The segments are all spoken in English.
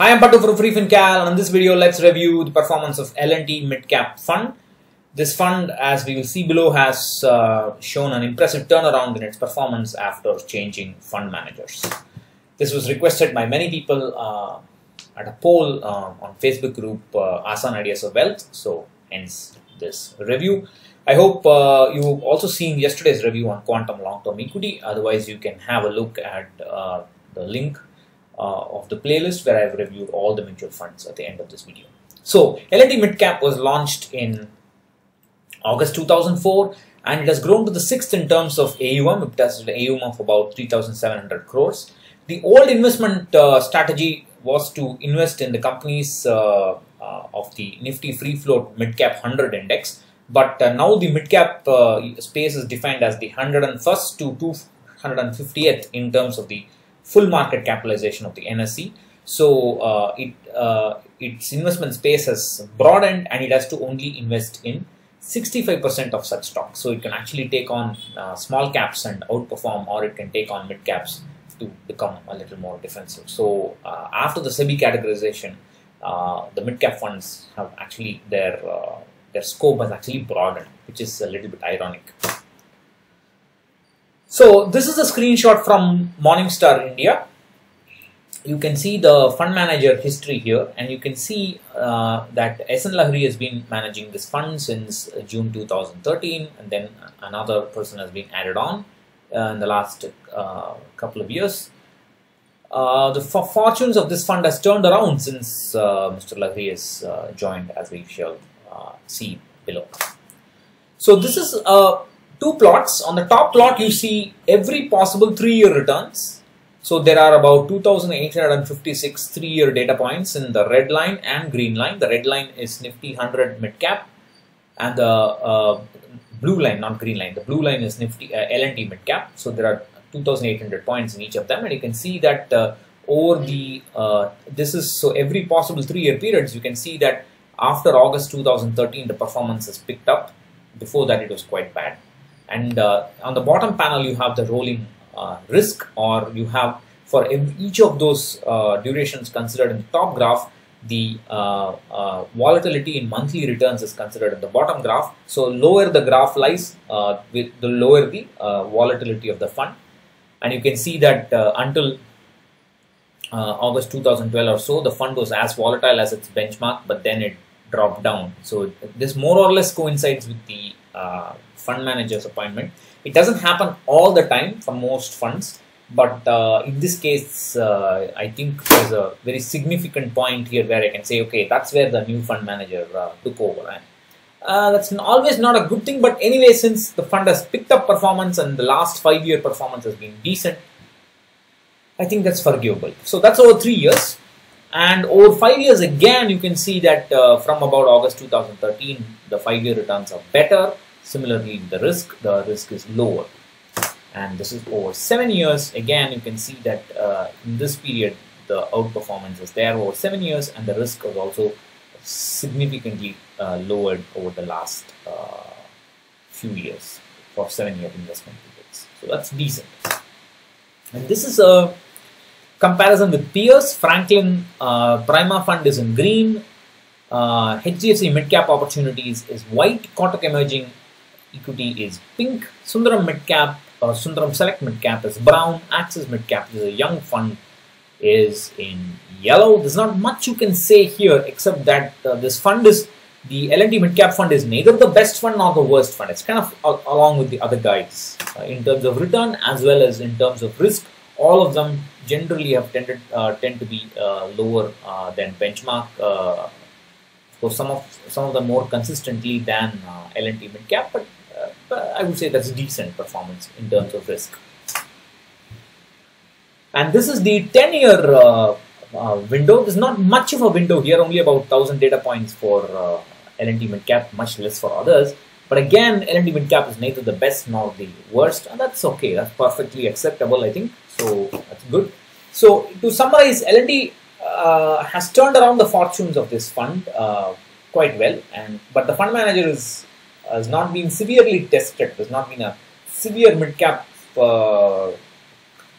Hi, I'm Pattu from Free FinCal, and in this video, let's review the performance of L&T Midcap Fund. This fund, as we will see below, has shown an impressive turnaround in its performance after changing fund managers. This was requested by many people at a poll on Facebook group Asan Ideas of Wealth, so hence this review. I hope you've also seen yesterday's review on quantum long-term equity. Otherwise, you can have a look at the link of the playlist where I've reviewed all the mutual funds at the end of this video. So L&T Midcap was launched in August 2004 and it has grown to the 6th in terms of AUM. It has an AUM of about 3,700 crores. The old investment strategy was to invest in the companies of the Nifty Free Float Midcap 100 index, but now the midcap space is defined as the 101st to 250th in terms of the full market capitalization of the NSE. So its investment space has broadened and it has to only invest in 65% of such stocks. So it can actually take on small caps and outperform, or it can take on mid caps to become a little more defensive. So after the SEBI categorization, the mid cap funds have actually their scope has actually broadened, which is a little bit ironic. So this is a screenshot from Morningstar India. You can see the fund manager history here, and you can see that S.N. Lahiri has been managing this fund since June 2013, and then another person has been added on in the last couple of years. The fortunes of this fund has turned around since Mr. Lahiri has joined, as we shall see below. So this is two plots. On the top plot, you see every possible 3-year returns. So there are about 2,856 3-year data points in the red line and green line. The red line is Nifty 100 Midcap, and the blue line, not green line, the blue line is Nifty L&T Midcap. So there are 2,800 points in each of them, and you can see that over the this is so every possible 3-year periods. You can see that after August 2013, the performance has picked up. Before that, it was quite bad. And on the bottom panel, you have the rolling risk, or you have for each of those durations considered in the top graph, the volatility in monthly returns is considered in the bottom graph. So lower the graph lies, with the lower the volatility of the fund. And you can see that until August 2012 or so, the fund was as volatile as its benchmark, but then it dropped down. So this more or less coincides with the fund manager's appointment. It doesn't happen all the time for most funds, but in this case, I think there's a very significant point here where I can say, okay, that's where the new fund manager took over. And that's always not a good thing, but anyway, since the fund has picked up performance and the last 5-year performance has been decent, I think that's forgivable. So that's over 3 years. And over 5 years, again, you can see that from about August 2013, the 5-year returns are better. Similarly, the risk is lower. And this is over 7 years. Again, you can see that in this period, the outperformance is there over 7 years, and the risk was also significantly lowered over the last few years for 7-year investment periods. So that's decent. And this is a comparison with peers. Franklin Prima Fund is in green. HDFC Midcap Opportunities is white. Kotak Emerging Equity is pink. Sundaram Midcap or Sundaram Select Midcap is brown. Axis Midcap, which is a young fund, is in yellow. There's not much you can say here except that this fund is, the L&T Midcap Fund is neither the best fund nor the worst fund. It's kind of along with the other guys in terms of return as well as in terms of risk. All of them generally have tend to be lower than benchmark. So some of them more consistently than L&T Midcap, but I would say that's decent performance in terms of risk. And this is the 10-year window. There's not much of a window here, only about 1,000 data points for L&T Midcap, much less for others. But again, L&T Midcap is neither the best nor the worst, and that's okay. That's perfectly acceptable, I think. So that's good. So to summarize, L&T has turned around the fortunes of this fund quite well, but the fund manager has not been severely tested. There's not been a severe midcap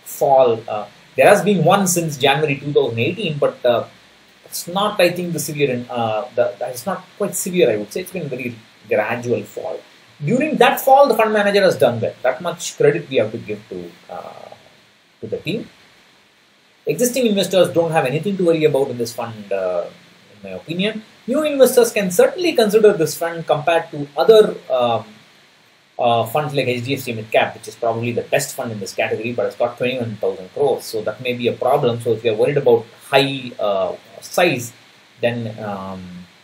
fall. There has been one since January 2018, but it's not, I think, the severe, it's not quite severe, I would say. It's been a very gradual fall. During that fall, the fund manager has done well. That much credit we have to give to the team. Existing investors don't have anything to worry about in this fund, in my opinion. New investors can certainly consider this fund compared to other funds like HDFC Midcap, which is probably the best fund in this category, but it's got 21,000 crores. So that may be a problem. So if you're worried about high size, then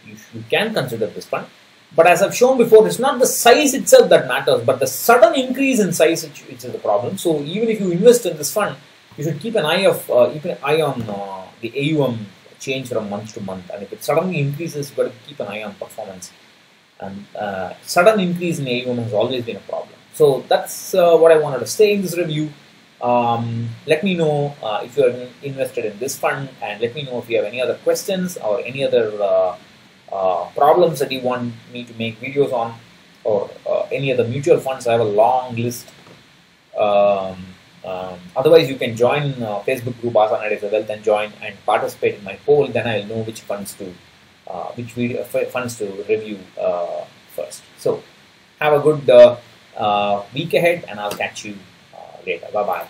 you can consider this fund. But as I've shown before, it's not the size itself that matters, but the sudden increase in size which is the problem. So even if you invest in this fund, you should keep an eye on the AUM change from month to month. And if it suddenly increases, you've got to keep an eye on performance. And sudden increase in AUM has always been a problem. So that's what I wanted to say in this review. Let me know if you're invested in this fund, and let me know if you have any other questions or any other problems that you want me to make videos on, or any other mutual funds. I have a long list. Otherwise, you can join Facebook group Asa Nadeza Wealth and join and participate in my poll. Then I'll know which funds to funds to review first. So have a good week ahead, and I'll catch you later. Bye bye.